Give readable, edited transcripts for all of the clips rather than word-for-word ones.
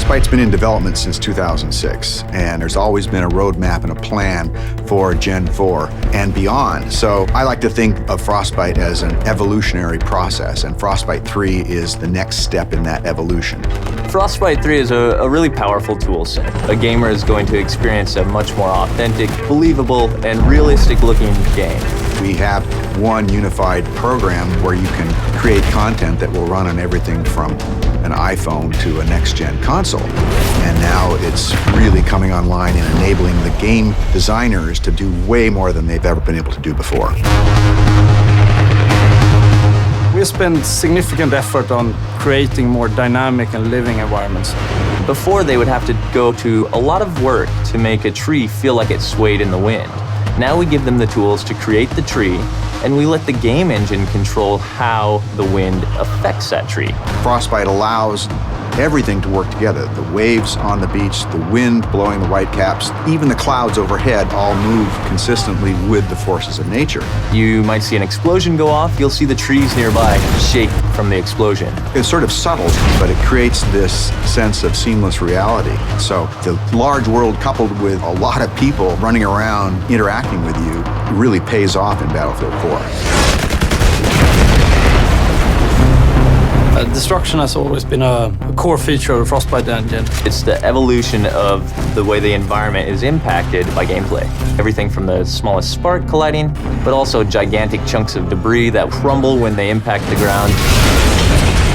Frostbite's been in development since 2006, and there's always been a roadmap and a plan for Gen 4 and beyond. So I like to think of Frostbite as an evolutionary process, and Frostbite 3 is the next step in that evolution. Frostbite 3 is a really powerful tool set. A gamer is going to experience a much more authentic, believable, and realistic-looking game. We have one unified program where you can create content that will run on everything from an iPhone to a next-gen console. And now it's really coming online and enabling the game designers to do way more than they've ever been able to do before. We spend significant effort on creating more dynamic and living environments. Before, they would have to go to a lot of work to make a tree feel like it swayed in the wind. Now we give them the tools to create the tree, and we let the game engine control how the wind affects that tree. Frostbite allows everything to work together. The waves on the beach, the wind blowing the whitecaps, even the clouds overhead all move consistently with the forces of nature. You might see an explosion go off, you'll see the trees nearby shake from the explosion. It's sort of subtle, but it creates this sense of seamless reality. So the large world coupled with a lot of people running around interacting with you really pays off in Battlefield 4. Destruction has always been a core feature of the Frostbite engine. It's the evolution of the way the environment is impacted by gameplay. Everything from the smallest spark colliding, but also gigantic chunks of debris that crumble when they impact the ground.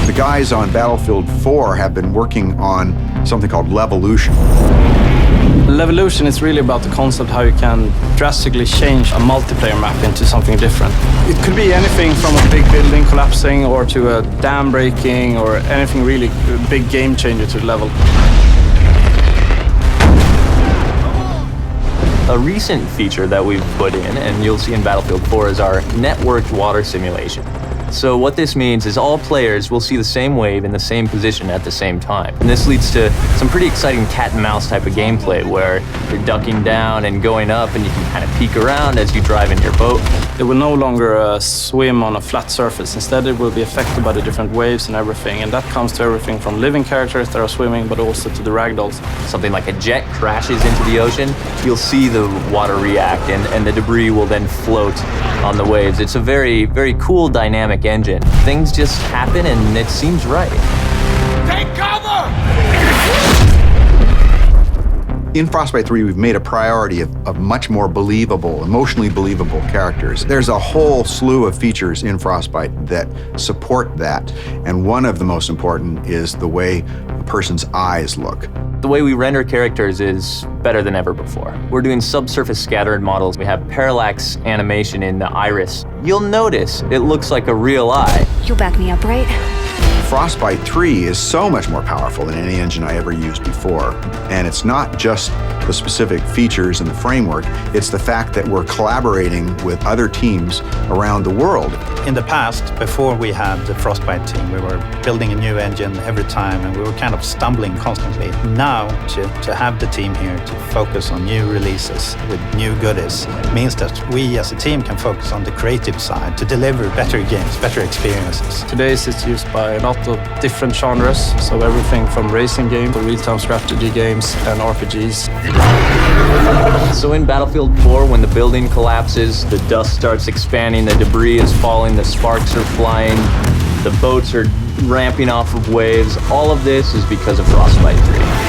The guys on Battlefield 4 have been working on something called Levolution. Levolution is really about the concept how you can drastically change a multiplayer map into something different. It could be anything from a big building collapsing or to a dam breaking or anything really big game changer to the level. A recent feature that we've put in, and you'll see in Battlefield 4, is our networked water simulation. So what this means is all players will see the same wave in the same position at the same time. And this leads to some pretty exciting cat and mouse type of gameplay where you're ducking down and going up and you can kind of peek around as you drive in your boat. It will no longer swim on a flat surface. Instead, it will be affected by the different waves and everything. And that comes to everything from living characters that are swimming, but also to the ragdolls. Something like a jet crashes into the ocean, you'll see the water react and the debris will then float on the waves. It's a very, very cool dynamic engine. Things just happen and it seems right. Take cover! In Frostbite 3, we've made a priority of much more believable, emotionally believable characters. There's a whole slew of features in Frostbite that support that, and one of the most important is the way a person's eyes look. The way we render characters is better than ever before. We're doing subsurface scattered models. We have parallax animation in the iris. You'll notice it looks like a real eye. You'll back me up, right? Frostbite 3 is so much more powerful than any engine I ever used before. And it's not just the specific features and the framework, it's the fact that we're collaborating with other teams around the world. In the past, before we had the Frostbite team, we were building a new engine every time and we were kind of stumbling constantly. Now, to have the team here to focus on new releases with new goodies means that we as a team can focus on the creative side to deliver better games, better experiences. Today it's used by a lot of different genres, so everything from racing games to real-time strategy games and RPGs. So in Battlefield 4, when the building collapses, the dust starts expanding, the debris is falling, the sparks are flying, the boats are ramping off of waves, all of this is because of Frostbite 3.